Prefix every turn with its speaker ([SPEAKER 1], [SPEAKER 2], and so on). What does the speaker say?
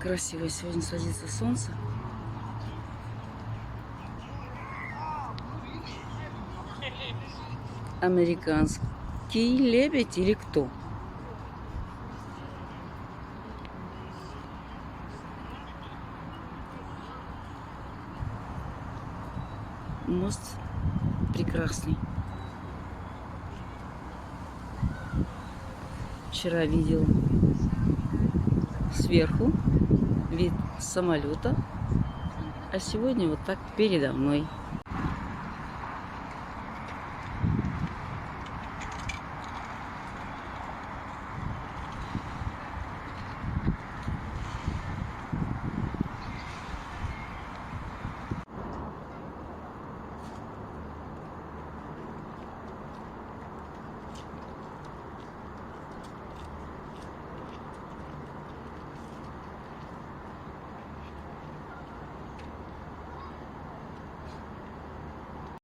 [SPEAKER 1] Красиво сегодня садится солнце. Американский лебедь или кто? Мост прекрасный. Вчера видел сверху вид самолета, а сегодня вот так передо мной.